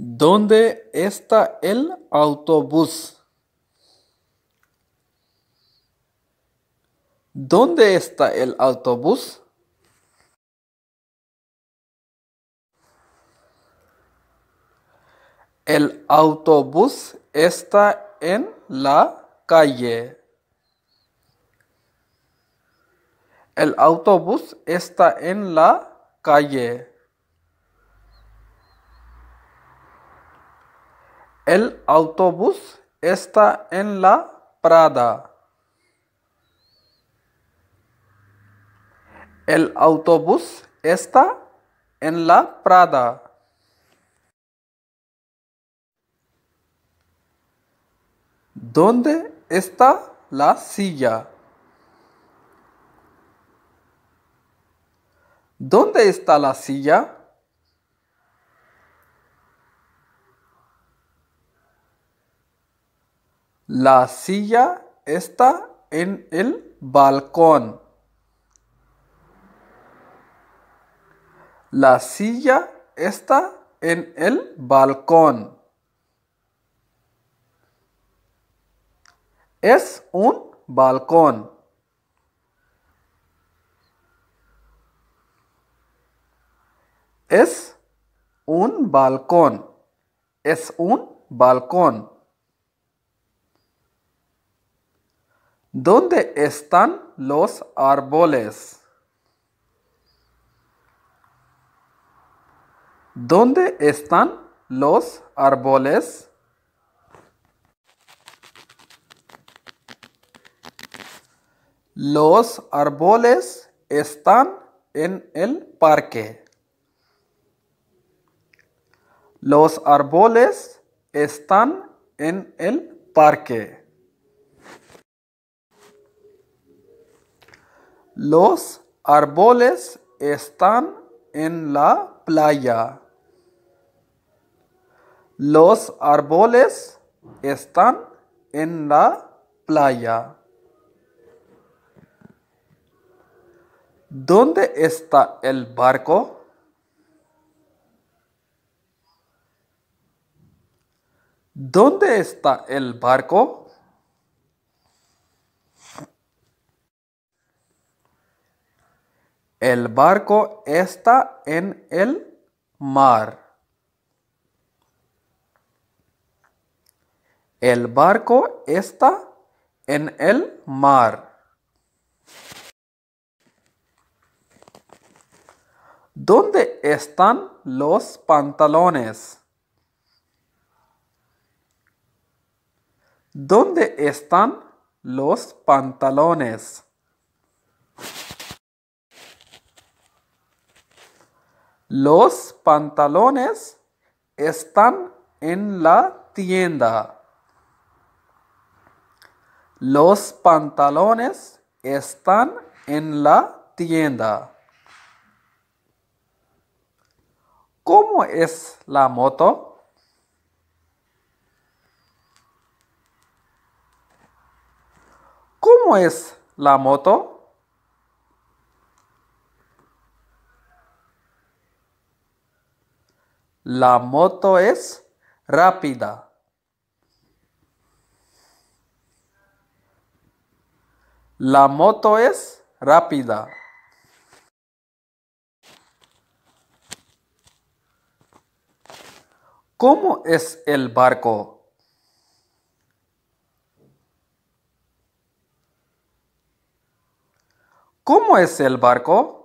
¿Dónde está el autobús? ¿Dónde está el autobús? El autobús está en la calle. El autobús está en la calle. El autobús está en la Prada. El autobús está en la Prada. ¿Dónde está la silla? ¿Dónde está la silla? La silla está en el balcón. La silla está en el balcón. Es un balcón. Es un balcón. Es un balcón. ¿Dónde están los árboles? ¿Dónde están los árboles? Los árboles están en el parque. Los árboles están en el parque. Los árboles están en la playa. Los árboles están en la playa. ¿Dónde está el barco? ¿Dónde está el barco? El barco está en el mar. El barco está en el mar. ¿Dónde están los pantalones? ¿Dónde están los pantalones? Los pantalones están en la tienda. Los pantalones están en la tienda. ¿Cómo es la moto? ¿Cómo es la moto? La moto es rápida. La moto es rápida. ¿Cómo es el barco? ¿Cómo es el barco?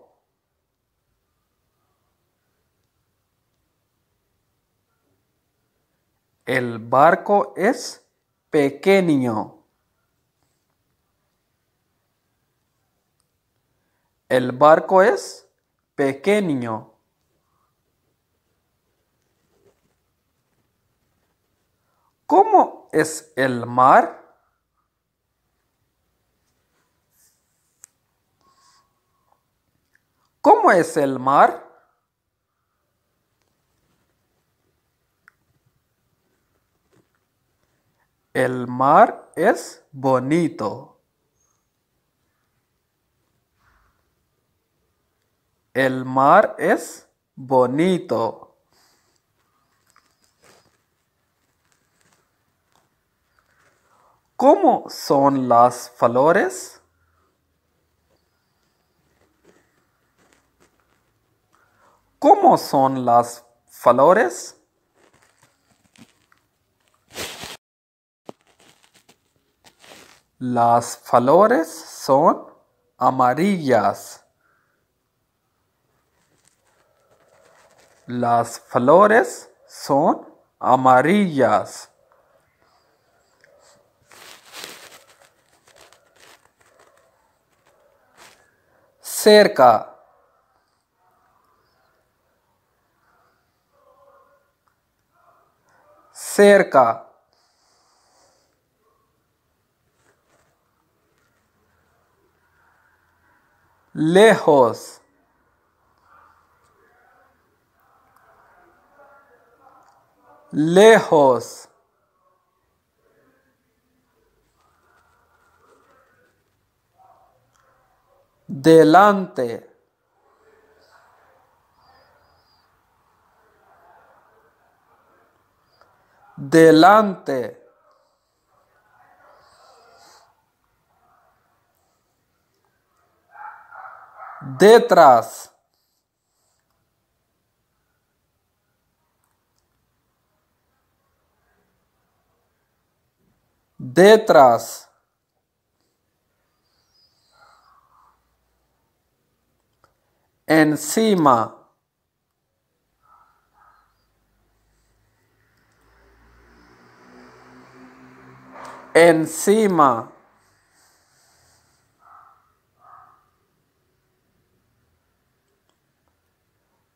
El barco es pequeño. El barco es pequeño. ¿Cómo es el mar? ¿Cómo es el mar? El mar es bonito. El mar es bonito. ¿Cómo son las flores? ¿Cómo son las flores? Las flores son amarillas. Las flores son amarillas. Cerca. Cerca. Lejos. Lejos. Delante. Delante. Detrás. Detrás. Encima. Encima.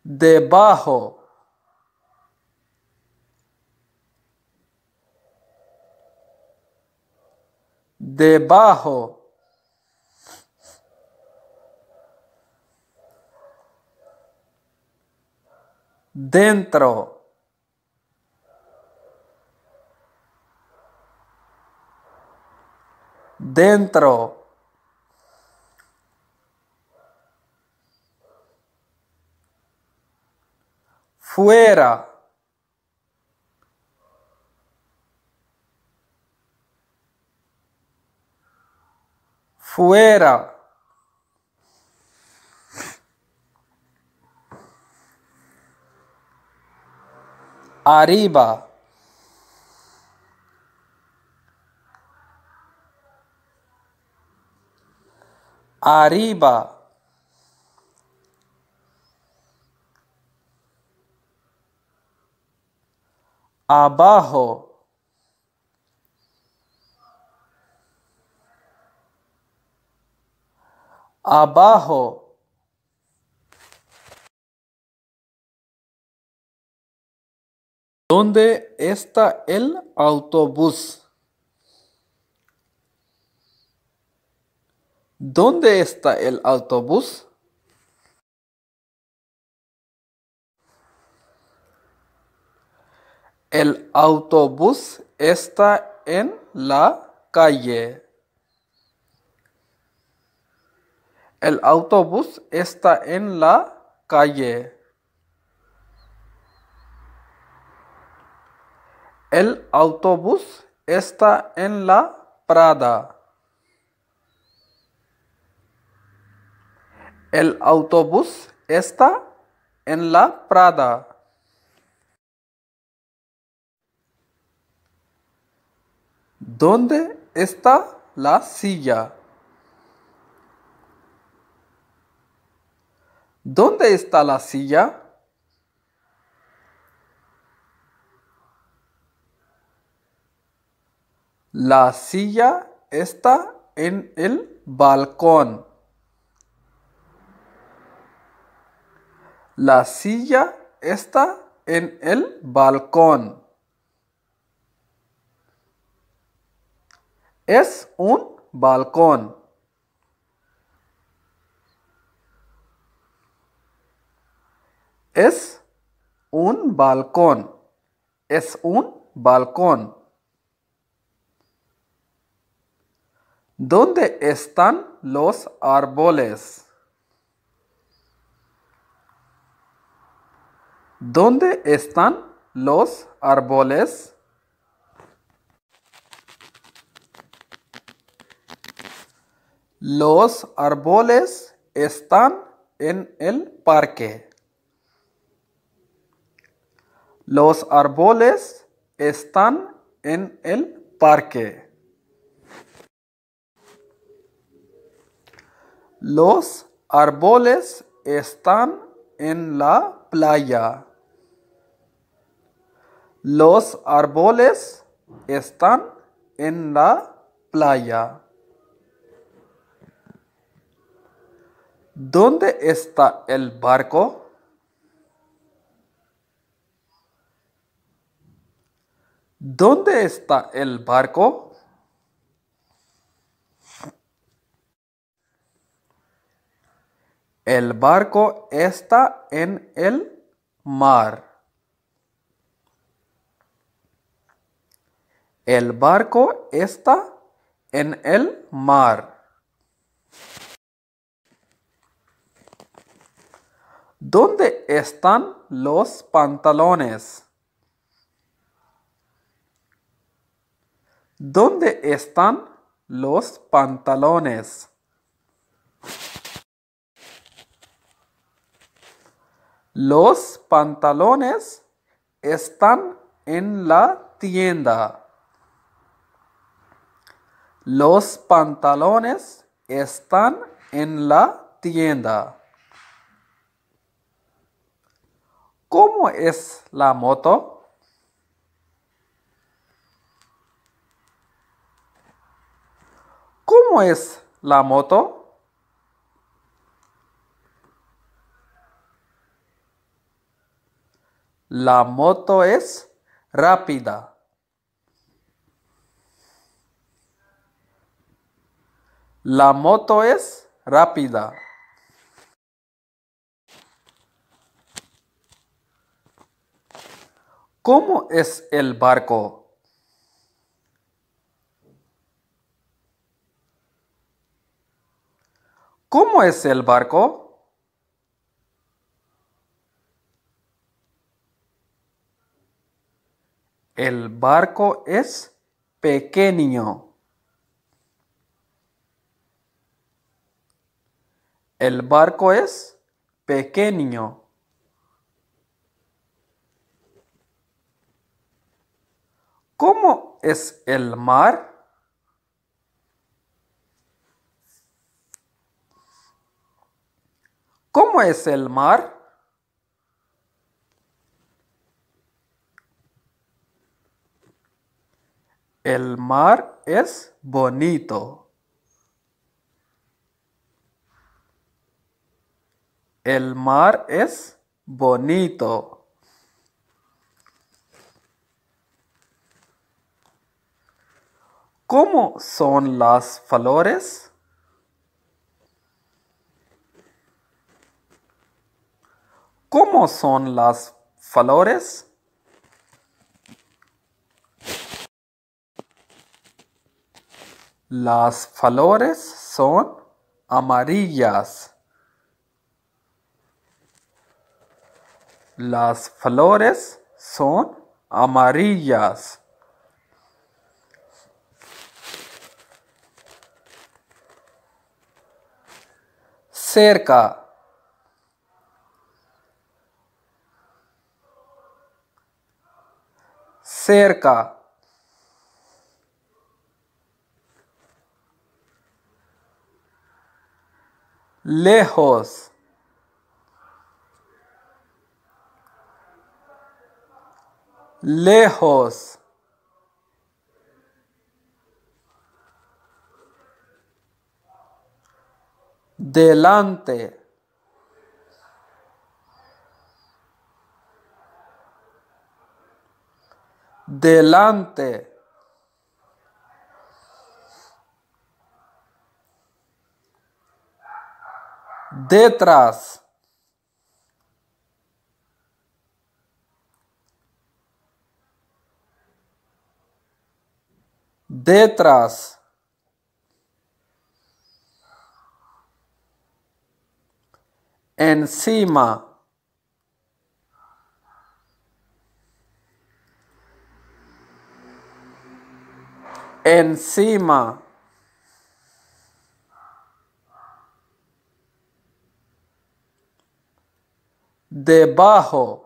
Debajo. Debajo. Dentro. Dentro. Fuera. Fuera. Arriba. Arriba. Abajo. Abajo. ¿Dónde está el autobús? ¿Dónde está el autobús? El autobús está en la calle. El autobús está en la calle. El autobús está en la Prada. El autobús está en la Prada. ¿Dónde está la silla? ¿Dónde está la silla? La silla está en el balcón. La silla está en el balcón. Es un balcón. Es un balcón. Es un balcón. ¿Dónde están los árboles? ¿Dónde están los árboles? Los árboles están en el parque. Los árboles están en el parque. Los árboles están en la playa. Los árboles están en la playa. ¿Dónde está el barco? ¿Dónde está el barco? El barco está en el mar. El barco está en el mar. ¿Dónde están los pantalones? ¿Dónde están los pantalones? Los pantalones están en la tienda. Los pantalones están en la tienda. ¿Cómo es la moto? ¿Cómo es la moto? La moto es rápida. La moto es rápida. ¿Cómo es el barco? ¿Cómo es el barco? El barco es pequeño. El barco es pequeño. ¿Cómo es el mar? ¿Cómo es el mar? El mar es bonito. El mar es bonito. ¿Cómo son las flores? ¿Cómo son las flores? Las flores son amarillas. Las flores son amarillas. Cerca. Cerca. Lejos. Lejos. Delante. Delante. Detrás. Detrás. Encima. Encima. debajo,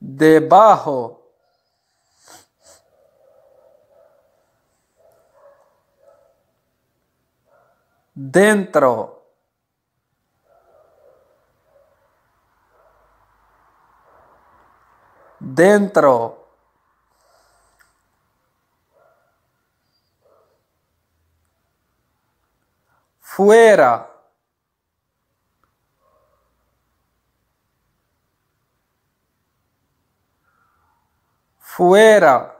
debajo, dentro, dentro, fuera, fuera,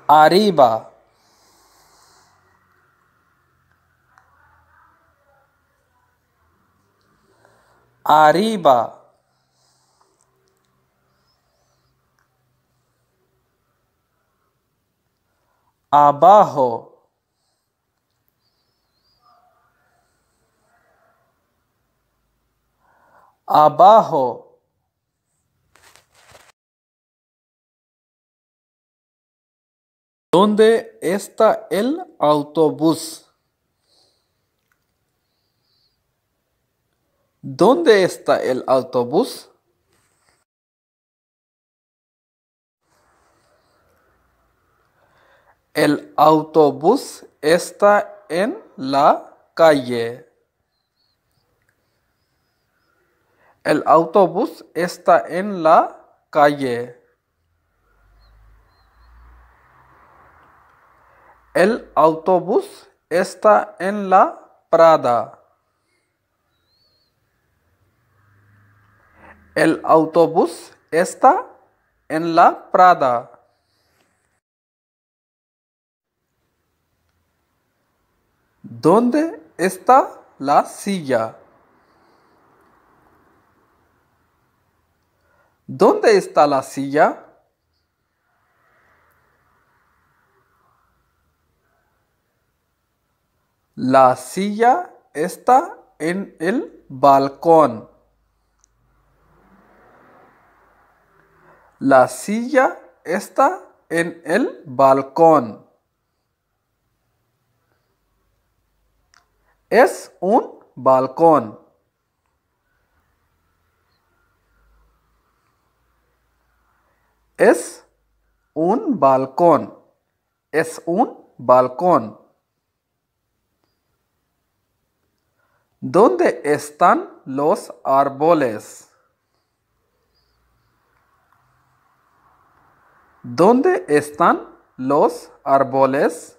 arriba, arriba, abajo, abajo. ¿Dónde está el autobús? ¿Dónde está el autobús? El autobús está en la calle. El autobús está en la calle. El autobús está en la Prada. El autobús está en la Prada. ¿Dónde está la silla? ¿Dónde está la silla? La silla está en el balcón. La silla está en el balcón. Es un balcón. Es un balcón. Es un balcón. ¿Dónde están los árboles? ¿Dónde están los árboles?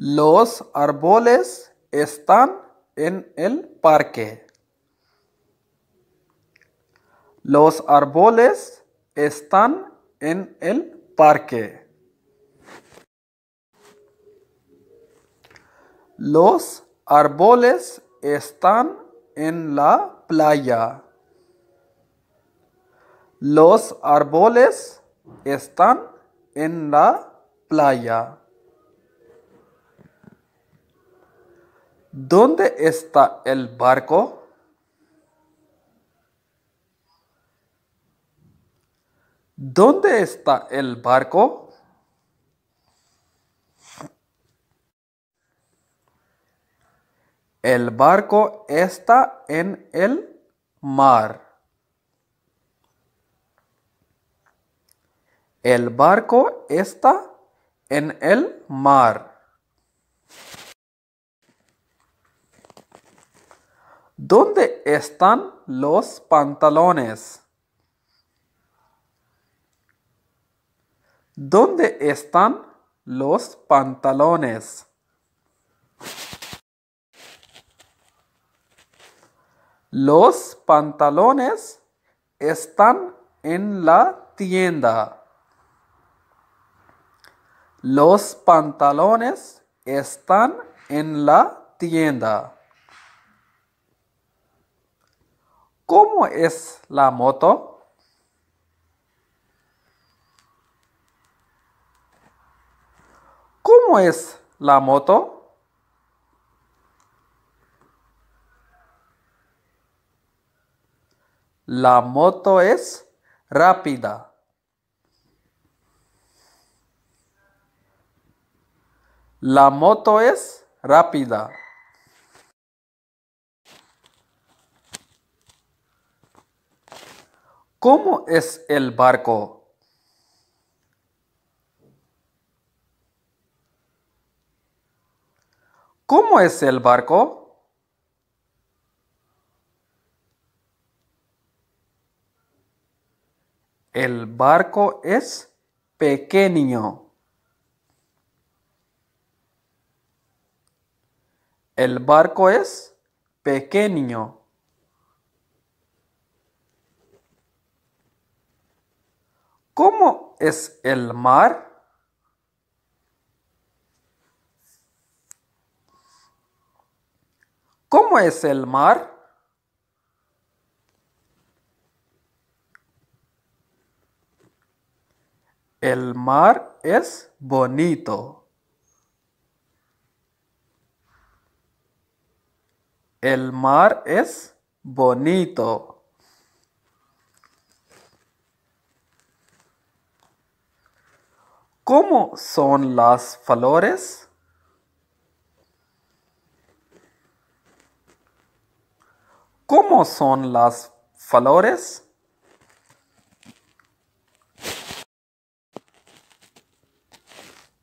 Los árboles están en el parque. Los árboles están en el parque. Los árboles están en la playa. Los árboles están en la playa. ¿Dónde está el barco? ¿Dónde está el barco? El barco está en el mar. El barco está en el mar. ¿Dónde están los pantalones? ¿Dónde están los pantalones? Los pantalones están en la tienda. Los pantalones están en la tienda. ¿Cómo es la moto? ¿Cómo es la moto? La moto es rápida. La moto es rápida. ¿Cómo es el barco? ¿Cómo es el barco? El barco es pequeño. El barco es pequeño. ¿Cómo es el mar? ¿Cómo es el mar? El mar es bonito. El mar es bonito. ¿Cómo son las flores? ¿Cómo son las flores?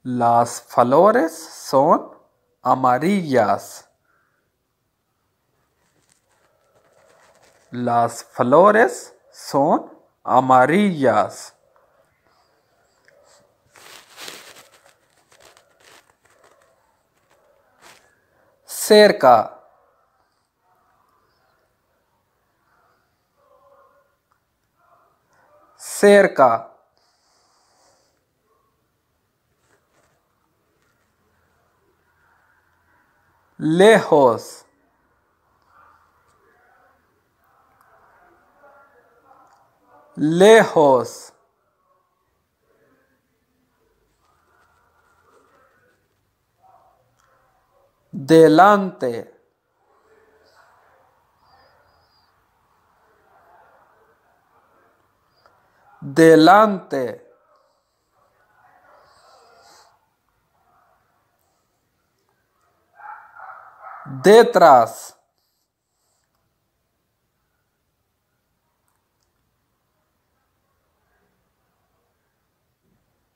Las flores son amarillas. Las flores son amarillas. Cerca. Cerca. Lejos. Lejos. Delante. Delante. Detrás.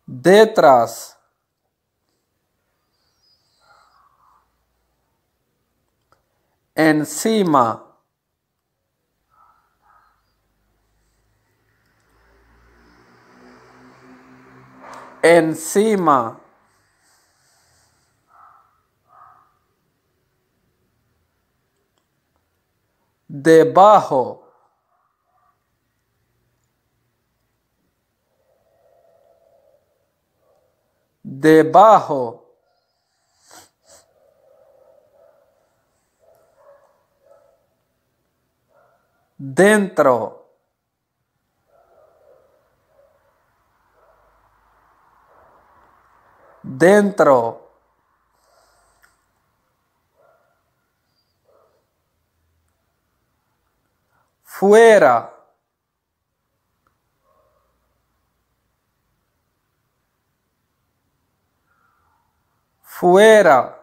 Detrás. Encima. Encima. Debajo. Debajo. Dentro. Dentro. Fuera. Fuera.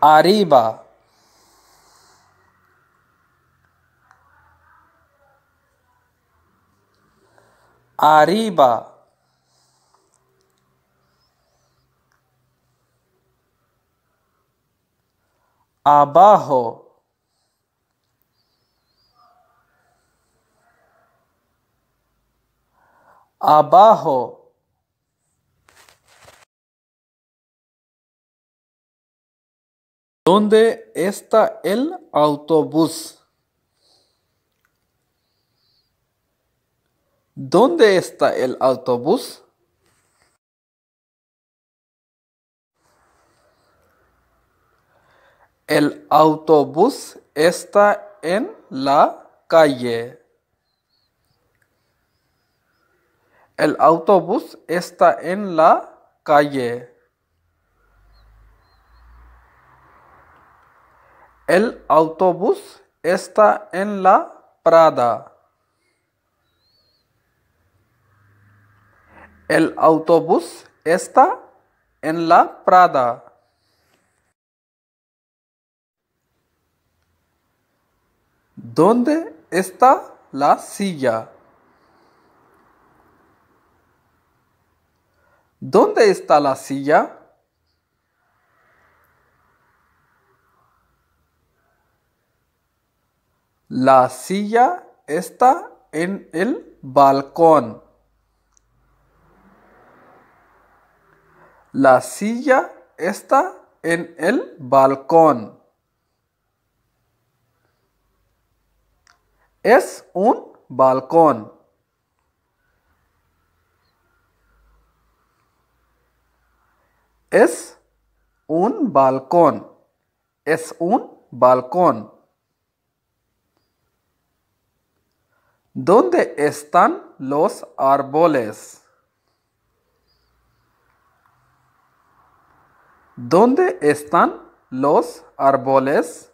Arriba. Arriba. Abajo. Abajo. ¿Dónde está el autobús? ¿Dónde está el autobús? El autobús está en la calle. El autobús está en la calle. El autobús está en la parada. El autobús está en la parada. ¿Dónde está la silla? ¿Dónde está la silla? La silla está en el balcón. La silla está en el balcón. Es un balcón. Es un balcón. Es un balcón. ¿Dónde están los árboles? ¿Dónde están los árboles?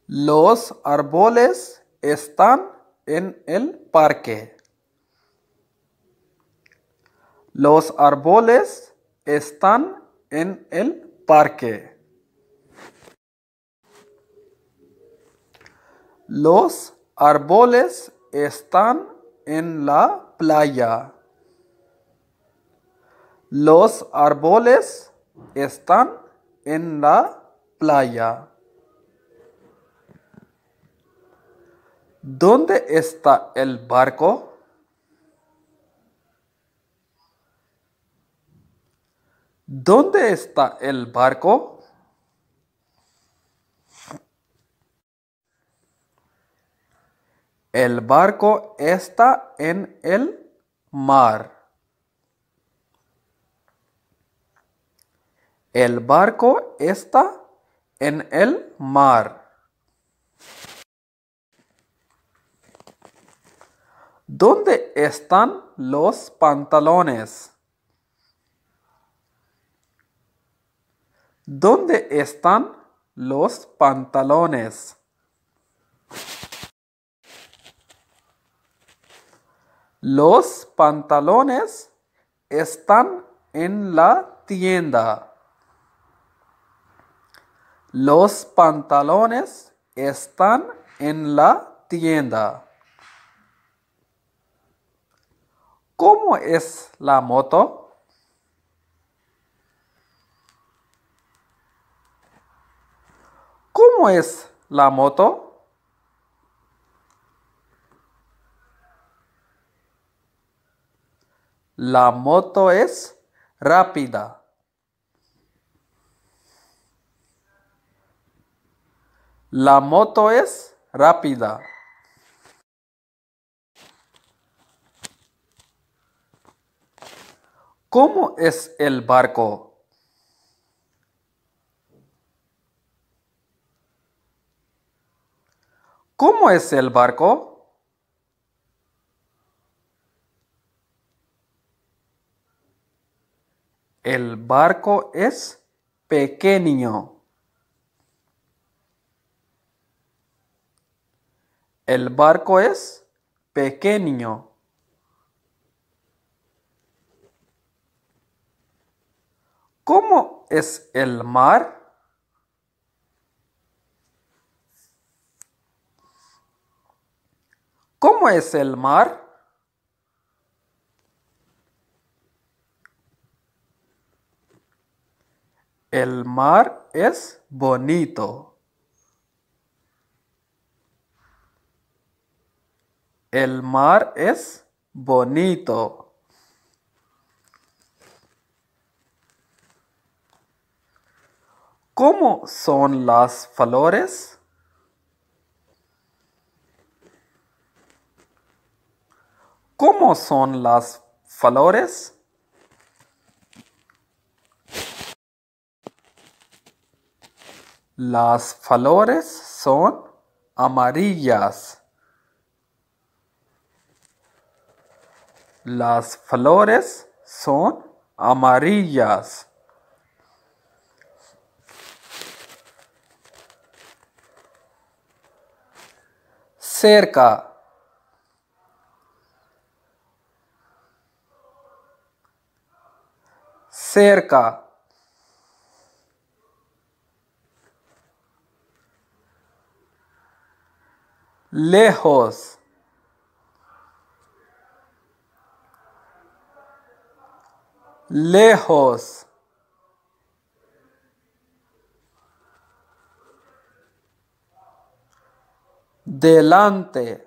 Los árboles están en el parque. Los árboles están en el parque. Los árboles están en la playa. Los árboles están en la playa. ¿Dónde está el barco? ¿Dónde está el barco? El barco está en el mar. El barco está en el mar. ¿Dónde están los pantalones? ¿Dónde están los pantalones? Los pantalones están en la tienda. Los pantalones están en la tienda. ¿Cómo es la moto? ¿Cómo es la moto? La moto es rápida. La moto es rápida. ¿Cómo es el barco? ¿Cómo es el barco? El barco es pequeño. El barco es pequeño. ¿Cómo es el mar? ¿Cómo es el mar? El mar es bonito. El mar es bonito. ¿Cómo son las flores? ¿Cómo son las flores? Las flores son amarillas. Las flores son amarillas, cerca, cerca, lejos, lejos, delante,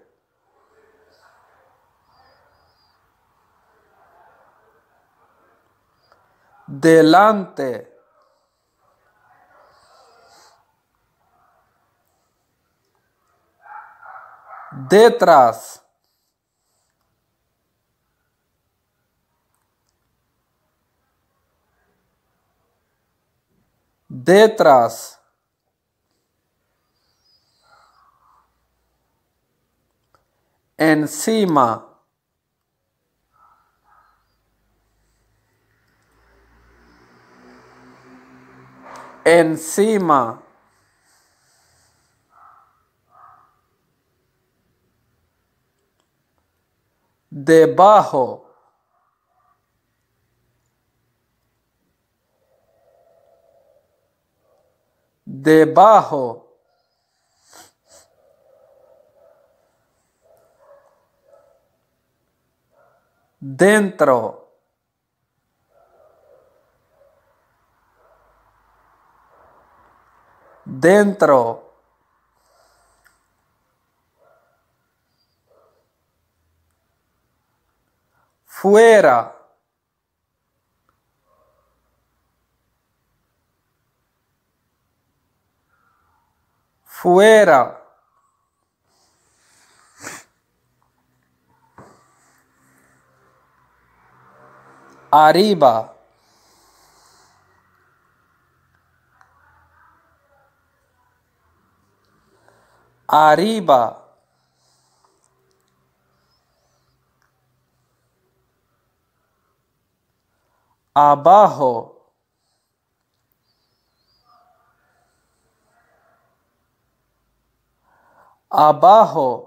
delante, detrás, detrás, encima, encima, debajo, debajo, dentro, dentro, fuera, fuera, arriba, arriba, abajo, abajo,